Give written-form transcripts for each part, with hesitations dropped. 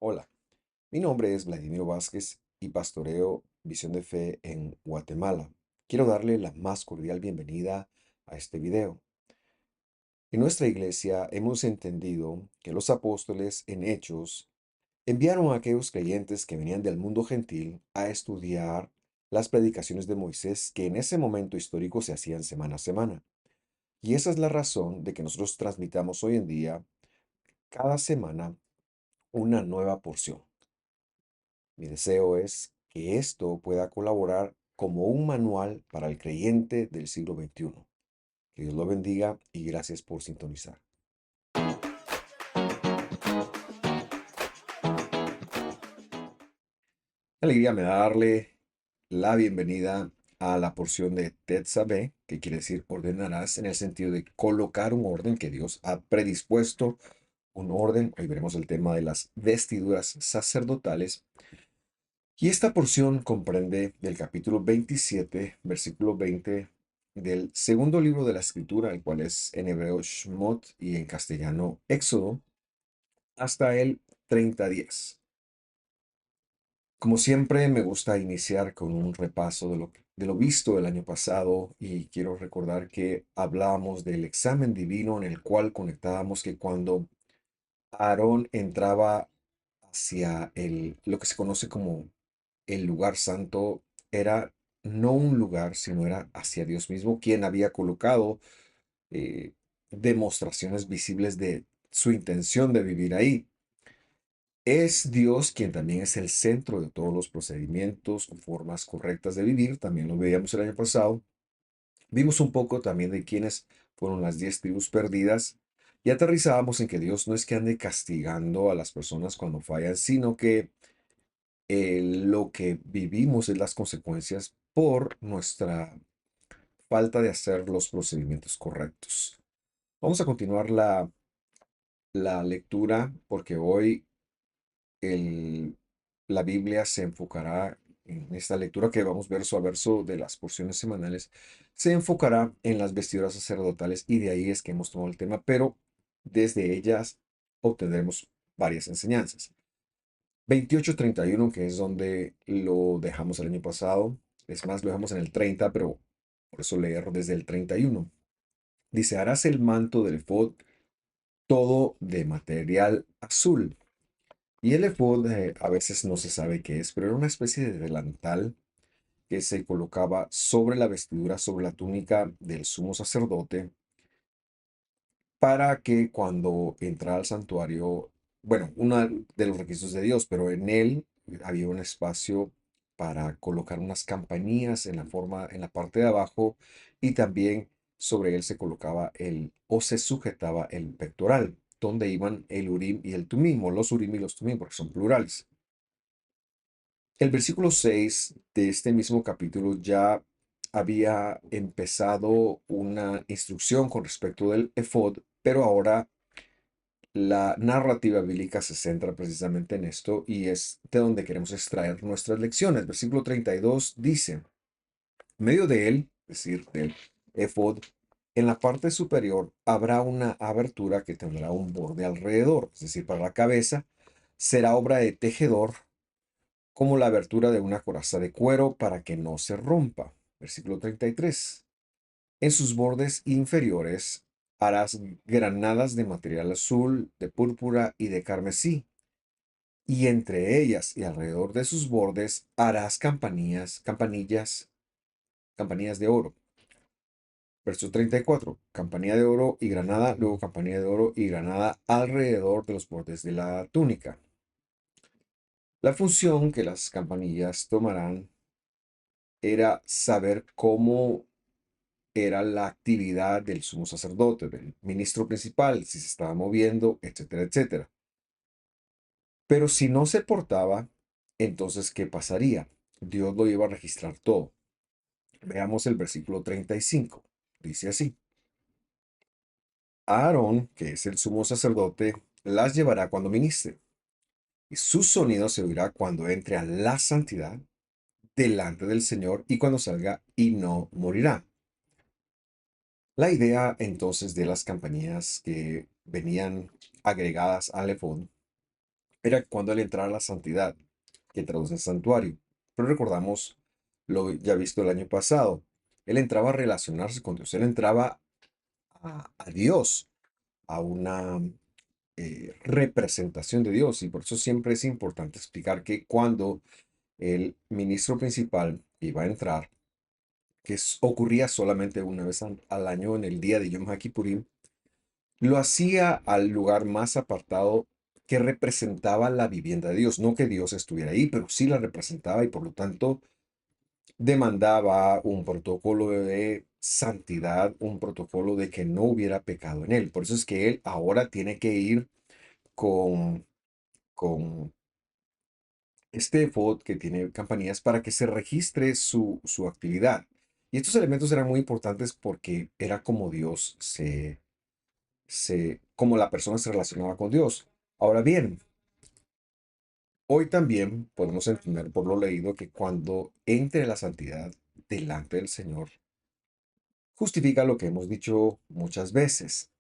Hola, mi nombre es Vladimir Vázquez y pastoreo Visión de Fe en Guatemala. Quiero darle la más cordial bienvenida a este video. En nuestra iglesia hemos entendido que los apóstoles en Hechos enviaron a aquellos creyentes que venían del mundo gentil a estudiar las predicaciones de Moisés que en ese momento histórico se hacían semana a semana. Y esa es la razón de que nosotros transmitamos hoy en día, cada semana, una nueva porción. Mi deseo es que esto pueda colaborar como un manual para el creyente del siglo XXI. Que Dios lo bendiga y gracias por sintonizar. Qué alegría me da darle la bienvenida a la porción de Tetzabé, que quiere decir ordenarás, en el sentido de colocar un orden que Dios ha predispuesto, un orden. Hoy veremos el tema de las vestiduras sacerdotales. Y esta porción comprende del capítulo 27, versículo 20 del segundo libro de la Escritura, el cual es en hebreo Shmot y en castellano Éxodo, hasta el 30:10. Como siempre, me gusta iniciar con un repaso de lo visto el año pasado y quiero recordar que hablábamos del examen divino en el cual conectábamos que cuando Aarón entraba hacia lo que se conoce como el lugar santo, era no un lugar, sino era hacia Dios mismo, quien había colocado eh, demostraciones visibles de su intención de vivir ahí. Es Dios quien también es el centro de todos los procedimientos, formas correctas de vivir. También lo veíamos el año pasado. Vimos un poco también de quiénes fueron las 10 tribus perdidas y aterrizábamos en que Dios no es que ande castigando a las personas cuando fallan, sino que lo que vivimos es las consecuencias por nuestra falta de hacer los procedimientos correctos. Vamos a continuar la lectura porque hoy el- la Biblia se enfocará en esta lectura que vamos verso a verso de las porciones semanales, se enfocará en las vestiduras sacerdotales y de ahí es que hemos tomado el tema, pero desde ellas obtendremos varias enseñanzas. 28:31, que es donde lo dejamos el año pasado. Es más, lo dejamos en el 30, pero por eso leer desde el 31. Dice, harás el manto del efod todo de material azul. Y el efod a veces no se sabe qué es, pero era una especie de delantal que se colocaba sobre la vestidura, sobre la túnica del sumo sacerdote, para que cuando entrara al santuario, bueno, uno de los requisitos de Dios, pero en él había un espacio para colocar unas campanillas en la parte de abajo y también sobre él se colocaba o se sujetaba el pectoral, donde iban el Urim y el Tumim, o los Urim y los Tumim, porque son plurales. El versículo 6 de este mismo capítulo ya había empezado una instrucción con respecto del efod, pero ahora la narrativa bíblica se centra precisamente en esto y es de donde queremos extraer nuestras lecciones. Versículo 32 dice, en medio de él, es decir, del efod, en la parte superior habrá una abertura que tendrá un borde alrededor, es decir, para la cabeza, será obra de tejedor como la abertura de una coraza de cuero para que no se rompa. Versículo 33. En sus bordes inferiores harás granadas de material azul, de púrpura y de carmesí, y entre ellas y alrededor de sus bordes harás campanillas de oro. Verso 34. Campanilla de oro y granada, luego campanilla de oro y granada alrededor de los bordes de la túnica. La función que las campanillas tomarán era saber cómo era la actividad del sumo sacerdote, del ministro principal, si se estaba moviendo, etcétera, etcétera. Pero si no se portaba, entonces, ¿qué pasaría? Dios lo iba a registrar todo. Veamos el versículo 35. Dice así: Aarón, que es el sumo sacerdote, las llevará cuando ministre, y su sonido se oirá cuando entre a la santidad delante del Señor y cuando salga y no morirá. La idea entonces de las campanillas que venían agregadas al efod era cuando él entraba a la santidad, que traduce santuario. Pero recordamos lo ya visto el año pasado. Él entraba a relacionarse con Dios, él entraba a Dios, a una representación de Dios. Y por eso siempre es importante explicar que cuando el ministro principal iba a entrar, que ocurría solamente una vez al año en el día de Yom HaKippurim, lo hacía al lugar más apartado que representaba la vivienda de Dios. No que Dios estuviera ahí, pero sí la representaba y por lo tanto demandaba un protocolo de santidad, un protocolo de que no hubiera pecado en él. Por eso es que él ahora tiene que ir con, con este efod que tiene campanillas para que se registre su actividad. Y estos elementos eran muy importantes porque era como Dios como la persona se relacionaba con Dios. Ahora bien, hoy también podemos entender por lo leído que cuando entre la santidad delante del Señor, justifica lo que hemos dicho muchas veces.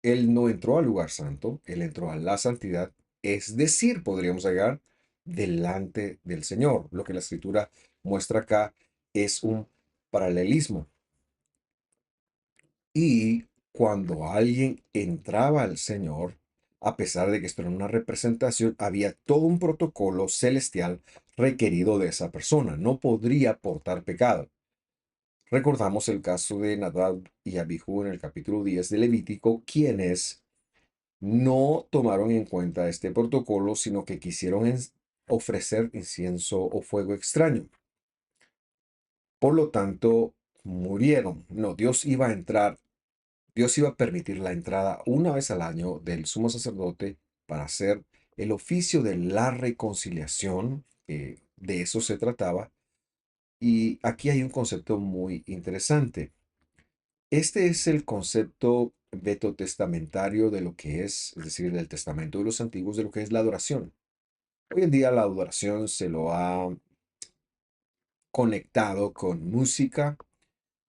Él no entró al lugar santo, él entró a la santidad, es decir, podríamos llegar delante del Señor. Lo que la escritura muestra acá es un paralelismo. Y cuando alguien entraba al Señor, a pesar de que esto era una representación, había todo un protocolo celestial requerido de esa persona. No podría portar pecado. Recordamos el caso de Nadab y Abijú en el capítulo 10 de Levítico, quienes no tomaron en cuenta este protocolo, sino que quisieron ofrecer incienso o fuego extraño. Por lo tanto, murieron. No, Dios iba a permitir la entrada una vez al año del sumo sacerdote para hacer el oficio de la reconciliación, que de eso se trataba. Y aquí hay un concepto muy interesante. Este es el concepto vetotestamentario de lo que es decir, del testamento de los antiguos, de lo que es la adoración. Hoy en día la adoración se lo ha conectado con música.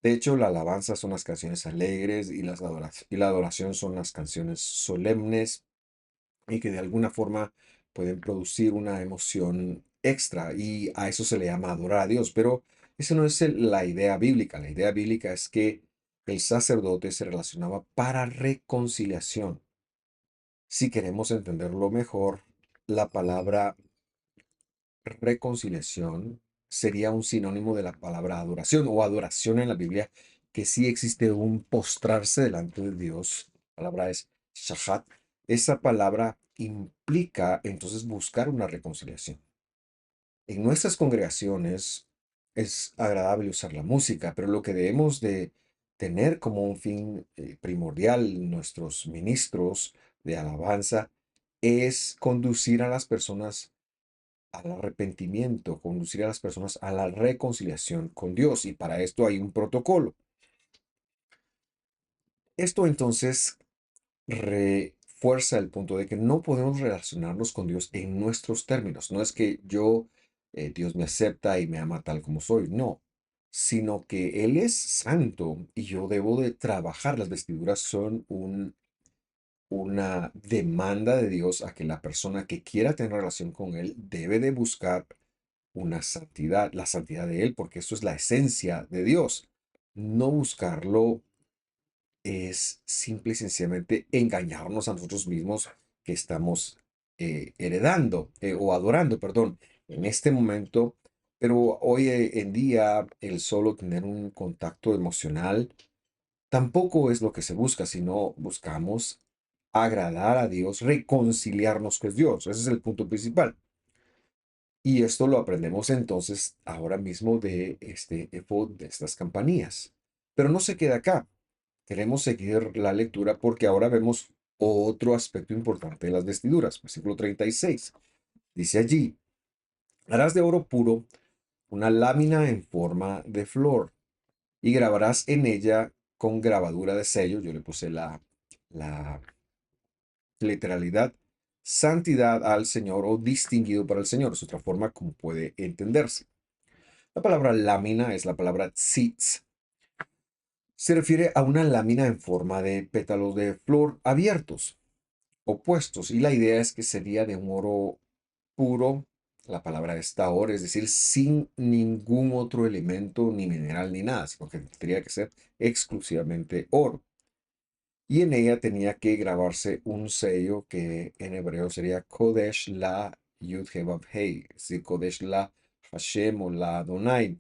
De hecho, la alabanza son las canciones alegres y, y la adoración son las canciones solemnes y que de alguna forma pueden producir una emoción extra y a eso se le llama adorar a Dios. Pero esa no es la idea bíblica. La idea bíblica es que el sacerdote se relacionaba para reconciliación. Si queremos entenderlo mejor, la palabra reconciliación sería un sinónimo de la palabra adoración o adoración en la Biblia, que sí existe un postrarse delante de Dios. La palabra es shahat. Esa palabra implica entonces buscar una reconciliación. En nuestras congregaciones es agradable usar la música, pero lo que debemos de tener como un fin primordial nuestros ministros de alabanza es conducir a las personas al arrepentimiento, conducir a las personas a la reconciliación con Dios. Y para esto hay un protocolo. Esto entonces refuerza el punto de que no podemos relacionarnos con Dios en nuestros términos. No es que Dios me acepta y me ama tal como soy, no, sino que Él es santo y yo debo de trabajar. Las vestiduras son una demanda de Dios a que la persona que quiera tener relación con Él debe de buscar una santidad, la santidad de Él, porque eso es la esencia de Dios. No buscarlo es simple y sencillamente engañarnos a nosotros mismos que estamos heredando o adorando, perdón, en este momento. Pero hoy en día el solo tener un contacto emocional tampoco es lo que se busca, sino buscamos agradar a Dios, reconciliarnos con Dios. Ese es el punto principal. Y esto lo aprendemos entonces ahora mismo de este efod, de estas campanillas. Pero no se queda acá. Queremos seguir la lectura porque ahora vemos otro aspecto importante de las vestiduras. Versículo 36. Dice allí, harás de oro puro una lámina en forma de flor y grabarás en ella con grabadura de sello. Yo le puse la literalidad, santidad al Señor o distinguido para el Señor. Es otra forma como puede entenderse. La palabra lámina es la palabra tzitz. Se refiere a una lámina en forma de pétalos de flor abiertos. opuestos. Y la idea es que sería de un oro puro, la palabra es tahor, es decir, sin ningún otro elemento, ni mineral, ni nada, sino que tendría que ser exclusivamente oro. Y en ella tenía que grabarse un sello que en hebreo sería Kodesh La Yud He Vav Hei, es decir, Kodesh La Hashem o La Adonai,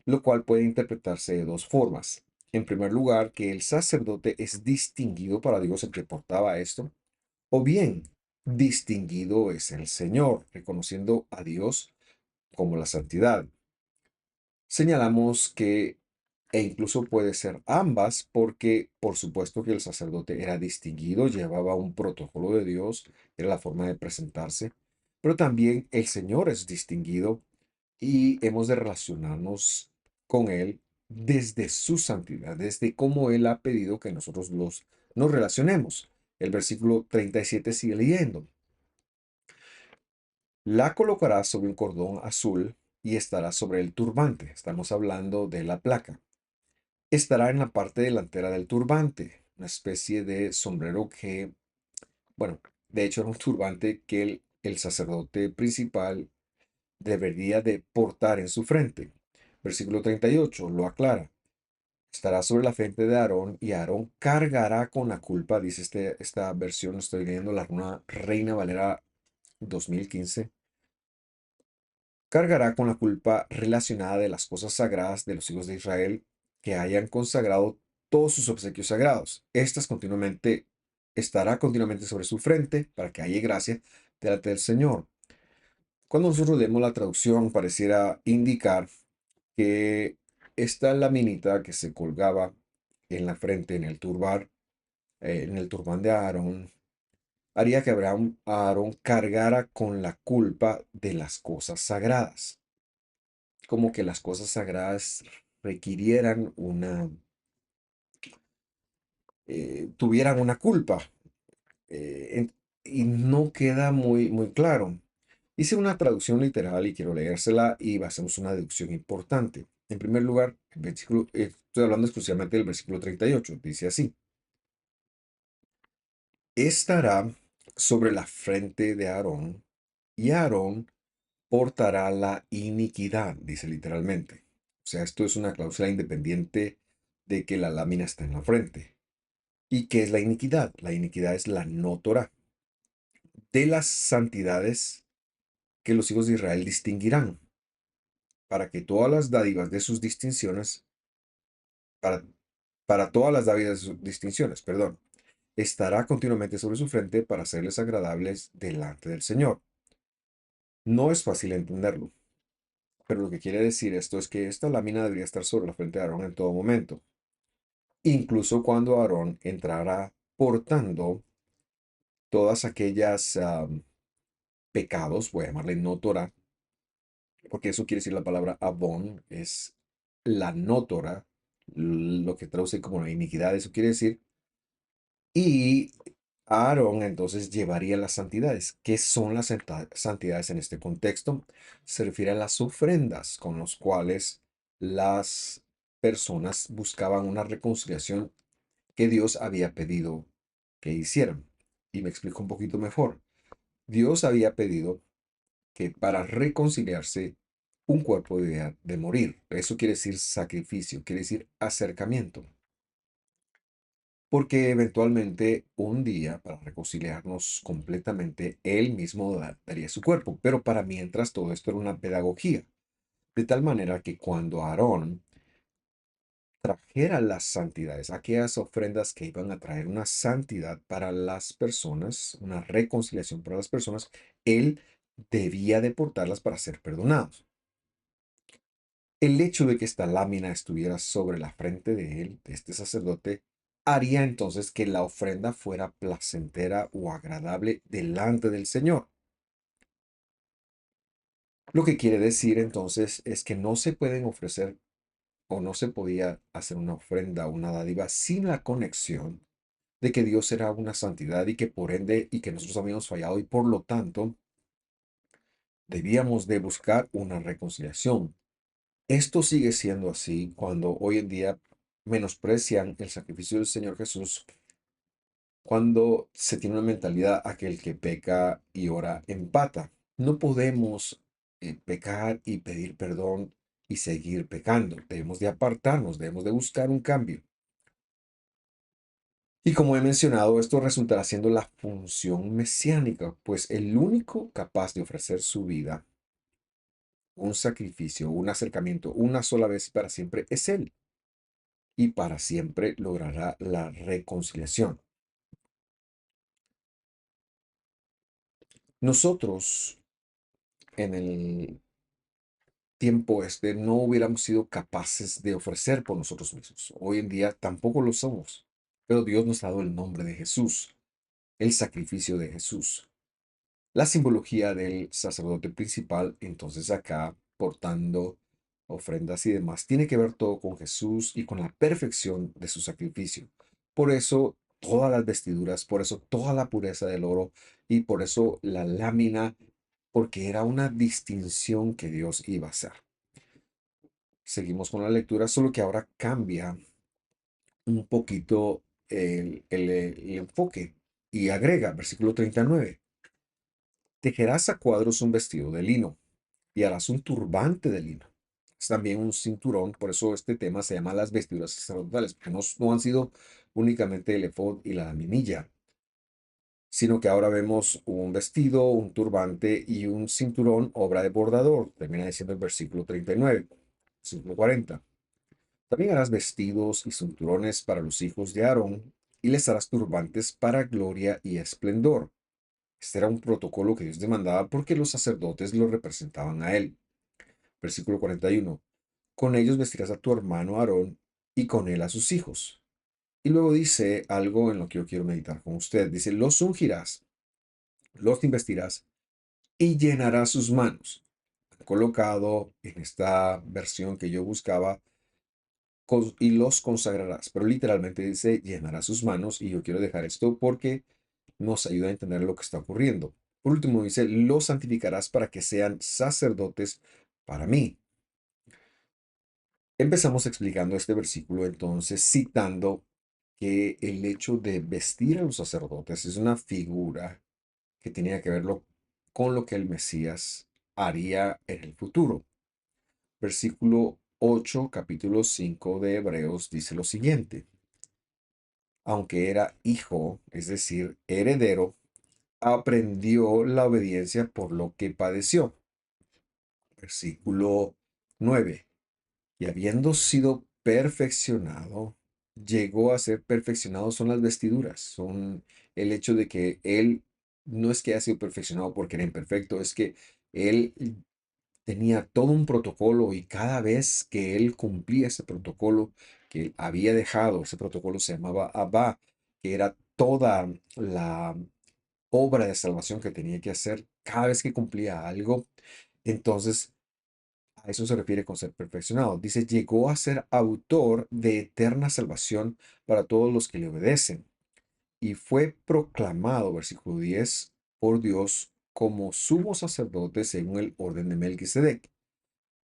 lo cual puede interpretarse de dos formas. En primer lugar, que el sacerdote es distinguido para Dios el que portaba esto, o bien distinguido es el Señor, reconociendo a Dios como la santidad. Señalamos que, e incluso puede ser ambas, porque por supuesto que el sacerdote era distinguido, llevaba un protocolo de Dios, era la forma de presentarse, pero también el Señor es distinguido y hemos de relacionarnos con Él desde su santidad, desde cómo Él ha pedido que nosotros nos relacionemos. El versículo 37 sigue leyendo. La colocará sobre un cordón azul y estará sobre el turbante. Estamos hablando de la placa. Estará en la parte delantera del turbante, una especie de sombrero que, bueno, de hecho era un turbante que el sacerdote principal debería de portar en su frente. Versículo 38 lo aclara. Estará sobre la frente de Aarón y Aarón cargará con la culpa, dice esta versión, estoy leyendo la Reina Valera 2015. Cargará con la culpa relacionada de las cosas sagradas de los hijos de Israel que hayan consagrado todos sus obsequios sagrados. Estará continuamente sobre su frente para que haya gracia delante del Señor. Cuando nosotros leemos la traducción, pareciera indicar que esta laminita que se colgaba en la frente, en el turbán de Aarón, haría que Aarón cargara con la culpa de las cosas sagradas. Como que las cosas sagradas requirieran tuvieran una culpa. Y no queda muy claro. Hice una traducción literal y quiero leérsela y hacemos una deducción importante. En primer lugar, estoy hablando exclusivamente del versículo 38. Dice así: estará sobre la frente de Aarón y Aarón portará la iniquidad, dice literalmente. O sea, esto es una cláusula independiente de que la lámina está en la frente. ¿Y qué es la iniquidad? La iniquidad es la no Torah. De las santidades que los hijos de Israel distinguirán, para que todas las dádivas de sus distinciones, para, para todas las dádivas de sus distinciones, perdón, estará continuamente sobre su frente para hacerles agradables delante del Señor. No es fácil entenderlo, pero lo que quiere decir esto es que esta lámina debería estar sobre la frente de Aarón en todo momento, incluso cuando Aarón entrara portando todas aquellas pecados, voy a llamarle no Torah, porque eso quiere decir la palabra Avon, es la no Torah, lo que traduce como la iniquidad, eso quiere decir. Y Aarón entonces llevaría las santidades. ¿Qué son las santidades en este contexto? Se refiere a las ofrendas con las cuales las personas buscaban una reconciliación que Dios había pedido que hicieran. Y me explico un poquito mejor. Dios había pedido que para reconciliarse un cuerpo debía de morir. Eso quiere decir sacrificio, quiere decir acercamiento. Porque eventualmente un día, para reconciliarnos completamente, Él mismo daría su cuerpo. Pero para mientras todo esto era una pedagogía. De tal manera que cuando Aarón trajera las santidades, aquellas ofrendas que iban a traer una santidad para las personas, una reconciliación para las personas, Él debía de portarlas para ser perdonados. El hecho de que esta lámina estuviera sobre la frente de él, de este sacerdote, haría entonces que la ofrenda fuera placentera o agradable delante del Señor. Lo que quiere decir entonces es que no se pueden ofrecer o no se podía hacer una ofrenda o una dádiva sin la conexión de que Dios era una santidad y que por ende y que nosotros habíamos fallado y por lo tanto debíamos de buscar una reconciliación. Esto sigue siendo así cuando hoy en día menosprecian el sacrificio del Señor Jesús cuando se tiene una mentalidad aquel que peca y ora empata. No podemos pecar y pedir perdón y seguir pecando. Debemos de apartarnos, debemos de buscar un cambio. Y como he mencionado, esto resultará siendo la función mesiánica, pues el único capaz de ofrecer su vida, un sacrificio, un acercamiento, una sola vez y para siempre, es Él. Y para siempre logrará la reconciliación. Nosotros, en el tiempo este, no hubiéramos sido capaces de ofrecer por nosotros mismos. Hoy en día tampoco lo somos. Pero Dios nos ha dado el nombre de Jesús, el sacrificio de Jesús. La simbología del sacerdote principal, entonces acá portando ofrendas y demás, tiene que ver todo con Jesús y con la perfección de su sacrificio. Por eso todas las vestiduras, por eso toda la pureza del oro y por eso la lámina, porque era una distinción que Dios iba a hacer. Seguimos con la lectura, solo que ahora cambia un poquito el enfoque y agrega, versículo 39. Tejerás a cuadros un vestido de lino y harás un turbante de lino. Es también un cinturón, por eso este tema se llama las vestiduras sacerdotales, porque no han sido únicamente el efod y la laminilla, sino que ahora vemos un vestido, un turbante y un cinturón, obra de bordador. Termina diciendo el versículo 39, versículo 40. También harás vestidos y cinturones para los hijos de Aarón y les harás turbantes para gloria y esplendor. Este era un protocolo que Dios demandaba porque los sacerdotes lo representaban a él. Versículo 41. Con ellos vestirás a tu hermano Aarón y con él a sus hijos. Y luego dice algo en lo que yo quiero meditar con usted. Dice, los ungirás, los investirás y llenarás sus manos. Colocado en esta versión que yo buscaba, y los consagrarás. Pero literalmente dice, llenará sus manos. Y yo quiero dejar esto porque nos ayuda a entender lo que está ocurriendo. Por último, dice, los santificarás para que sean sacerdotes para mí. Empezamos explicando este versículo entonces citando que el hecho de vestir a los sacerdotes es una figura que tenía que ver con lo que el Mesías haría en el futuro. Versículo 8, capítulo 5 de Hebreos dice lo siguiente: aunque era hijo, es decir, heredero, aprendió la obediencia por lo que padeció. Versículo 9. Y habiendo sido perfeccionado, llegó a ser perfeccionado son las vestiduras, son el hecho de que él no es que haya sido perfeccionado porque era imperfecto, es que él tenía todo un protocolo y cada vez que él cumplía ese protocolo que él había dejado, ese protocolo se llamaba Abba, que era toda la obra de salvación que tenía que hacer cada vez que cumplía algo, entonces a eso se refiere con ser perfeccionado. Dice, llegó a ser autor de eterna salvación para todos los que le obedecen. Y fue proclamado, versículo 10, por Dios como sumo sacerdote según el orden de Melquisedec.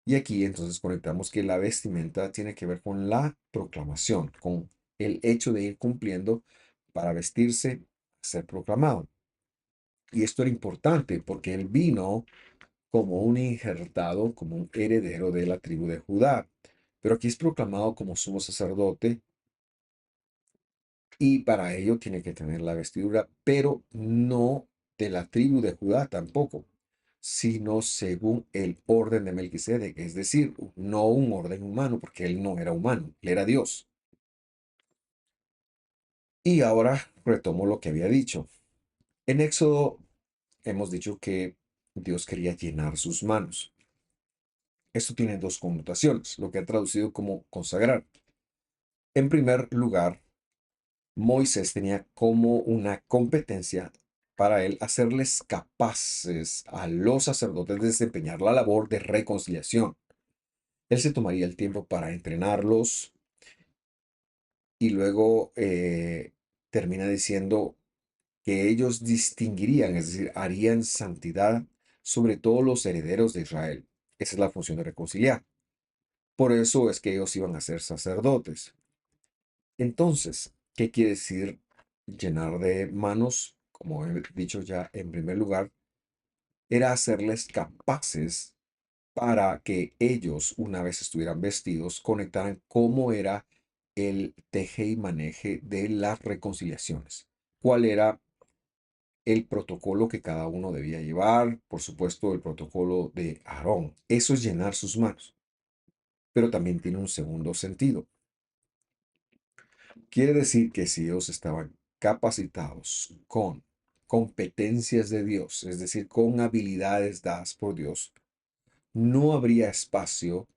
Y aquí entonces conectamos que la vestimenta tiene que ver con la proclamación, con el hecho de ir cumpliendo para vestirse, ser proclamado. Y esto era importante porque él vino como un injertado, como un heredero de la tribu de Judá. Pero aquí es proclamado como sumo sacerdote y para ello tiene que tener la vestidura, pero no de la tribu de Judá tampoco, sino según el orden de Melquisedec, es decir, no un orden humano, porque él no era humano, él era Dios. Y ahora retomo lo que había dicho. En Éxodo hemos dicho que Dios quería llenar sus manos. Esto tiene dos connotaciones, lo que ha traducido como consagrar. En primer lugar, Moisés tenía como una competencia para él hacerles capaces a los sacerdotes de desempeñar la labor de reconciliación. Él se tomaría el tiempo para entrenarlos y luego termina diciendo que ellos distinguirían, es decir, harían santidad sobre todos los herederos de Israel. Esa es la función de reconciliar. Por eso es que ellos iban a ser sacerdotes. Entonces, ¿qué quiere decir llenar de manos, como he dicho ya en primer lugar, era hacerles capaces para que ellos, una vez estuvieran vestidos, conectaran cómo era el teje y maneje de las reconciliaciones. ¿Cuál era el protocolo que cada uno debía llevar? Por supuesto, el protocolo de Aarón. Eso es llenar sus manos. Pero también tiene un segundo sentido. Quiere decir que si ellos estaban capacitados con competencias de Dios, es decir, con habilidades dadas por Dios, no habría espacio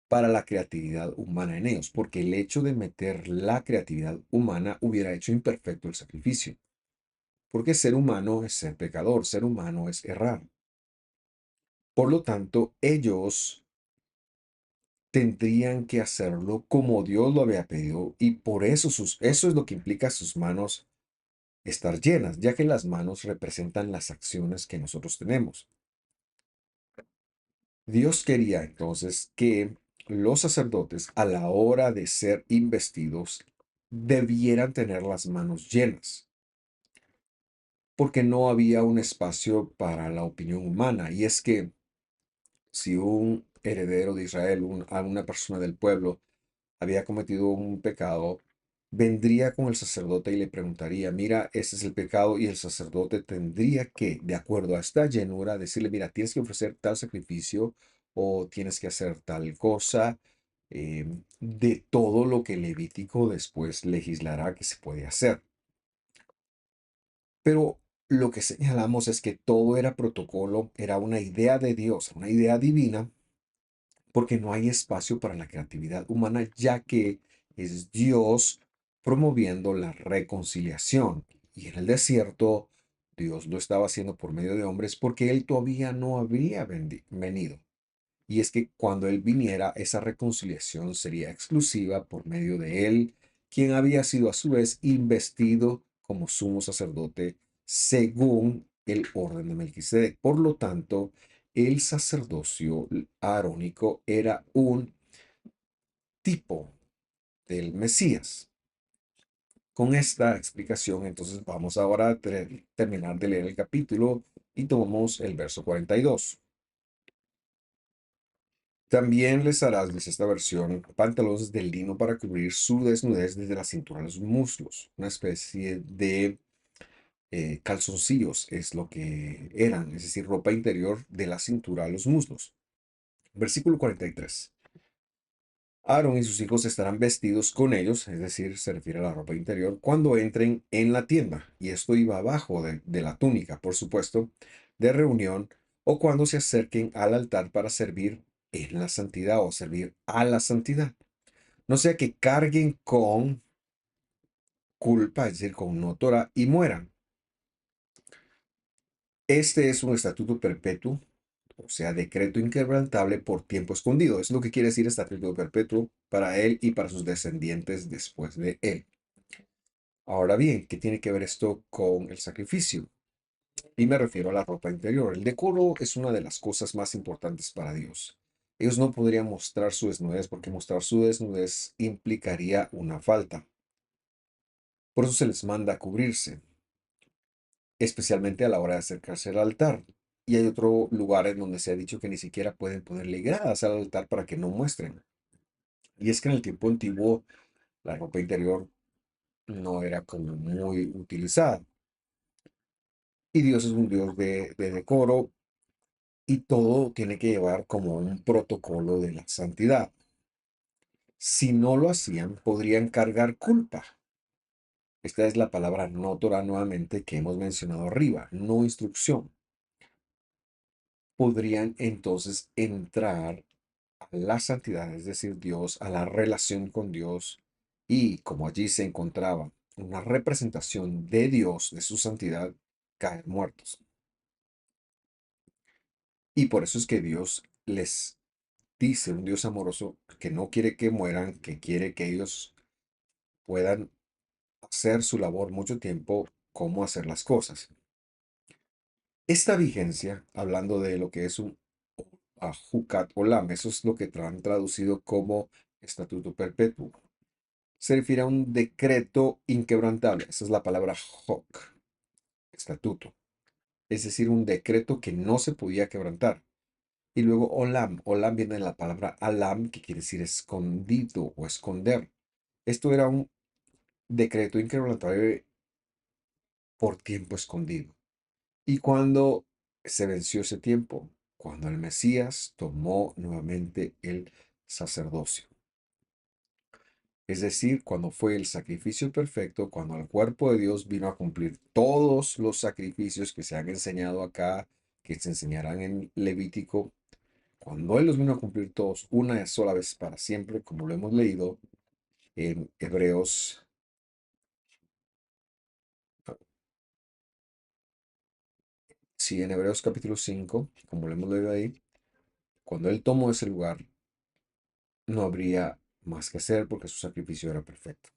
para la creatividad humana en ellos, porque el hecho de meter la creatividad humana hubiera hecho imperfecto el sacrificio. Porque ser humano es ser pecador, ser humano es errar. Por lo tanto, ellos tendrían que hacerlo como Dios lo había pedido y por eso eso es lo que implica sus manos estar llenas, ya que las manos representan las acciones que nosotros tenemos. Dios quería entonces que los sacerdotes, a la hora de ser investidos, debieran tener las manos llenas, porque no había un espacio para la opinión humana. Y es que si un heredero de Israel, alguna persona del pueblo, había cometido un pecado, vendría con el sacerdote y le preguntaría, mira, ese es el pecado, y el sacerdote tendría que, de acuerdo a esta llenura, decirle, mira, tienes que ofrecer tal sacrificio o tienes que hacer tal cosa, de todo lo que Levítico después legislará que se puede hacer. Pero lo que señalamos es que todo era protocolo, era una idea de Dios, una idea divina, porque no hay espacio para la creatividad humana, ya que es Dios promoviendo la reconciliación. Y en el desierto, Dios lo estaba haciendo por medio de hombres porque Él todavía no habría venido. Y es que cuando Él viniera, esa reconciliación sería exclusiva por medio de Él, quien había sido a su vez investido como sumo sacerdote según el orden de Melquisedec. Por lo tanto, el sacerdocio arónico era un tipo del Mesías. Con esta explicación, entonces vamos ahora a terminar de leer el capítulo y tomamos el verso 42. También les harás, dice esta versión, pantalones de lino para cubrir su desnudez desde la cintura a los muslos. Una especie de calzoncillos es lo que eran, es decir, ropa interior de la cintura a los muslos. Versículo 43. Aarón y sus hijos estarán vestidos con ellos, es decir, se refiere a la ropa interior, cuando entren en la tienda. Y esto iba abajo de la túnica, por supuesto, de reunión, o cuando se acerquen al altar para servir en la santidad o servir a la santidad. No sea que carguen con culpa, es decir, con no Torah, y mueran. Este es un estatuto perpetuo, o sea, decreto inquebrantable por tiempo escondido. Es lo que quiere decir estatuto perpetuo para él y para sus descendientes después de él. Ahora bien, ¿qué tiene que ver esto con el sacrificio? Y me refiero a la ropa interior. El decoro es una de las cosas más importantes para Dios. Ellos no podrían mostrar su desnudez porque mostrar su desnudez implicaría una falta. Por eso se les manda a cubrirse, especialmente a la hora de acercarse al altar. Y hay otro lugar en donde se ha dicho que ni siquiera pueden ponerle gradas al altar para que no muestren. Y es que en el tiempo antiguo la ropa interior no era como muy utilizada. Y Dios es un Dios de decoro y todo tiene que llevar como un protocolo de la santidad. Si no lo hacían, podrían cargar culpa. Esta es la palabra no Torah nuevamente que hemos mencionado arriba, no instrucción. Podrían entonces entrar a la santidad, es decir, Dios, a la relación con Dios, y como allí se encontraba una representación de Dios, de su santidad, caer muertos. Y por eso es que Dios les dice, un Dios amoroso, que no quiere que mueran, que quiere que ellos puedan hacer su labor mucho tiempo, cómo hacer las cosas. Esta vigencia, hablando de lo que es un Jucat Olam, eso es lo que han traducido como estatuto perpetuo. se refiere a un decreto inquebrantable. Esa es la palabra hok, estatuto. Es decir, un decreto que no se podía quebrantar. Y luego olam. Olam viene de la palabra alam, que quiere decir escondido o esconder. Esto era un decreto inquebrantable por tiempo escondido. Y cuando se venció ese tiempo, cuando el Mesías tomó nuevamente el sacerdocio. Es decir, cuando fue el sacrificio perfecto, cuando el cuerpo de Dios vino a cumplir todos los sacrificios que se han enseñado acá, que se enseñarán en Levítico, cuando Él los vino a cumplir todos una sola vez para siempre, como lo hemos leído en Hebreos, sí, en Hebreos capítulo 5, como lo hemos leído ahí, cuando Él tomó ese lugar, no habría más que hacer porque su sacrificio era perfecto.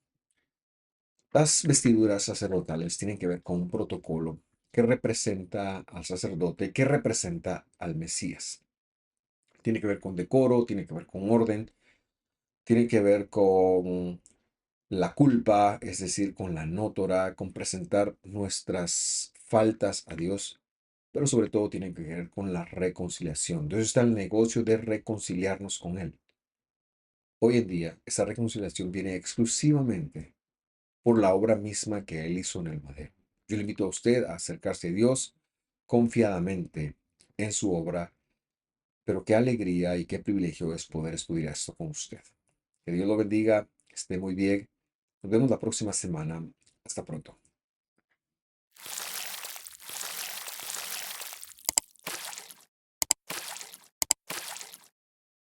Las vestiduras sacerdotales tienen que ver con un protocolo que representa al sacerdote, que representa al Mesías. Tiene que ver con decoro, tiene que ver con orden, tiene que ver con la culpa, es decir, con la nótora, con presentar nuestras faltas a Dios, pero sobre todo tiene que ver con la reconciliación. Entonces está el negocio de reconciliarnos con Él. Hoy en día, esa reconciliación viene exclusivamente por la obra misma que Él hizo en el madero. Yo le invito a usted a acercarse a Dios confiadamente en su obra, pero qué alegría y qué privilegio es poder estudiar esto con usted. Que Dios lo bendiga, que esté muy bien. Nos vemos la próxima semana. Hasta pronto.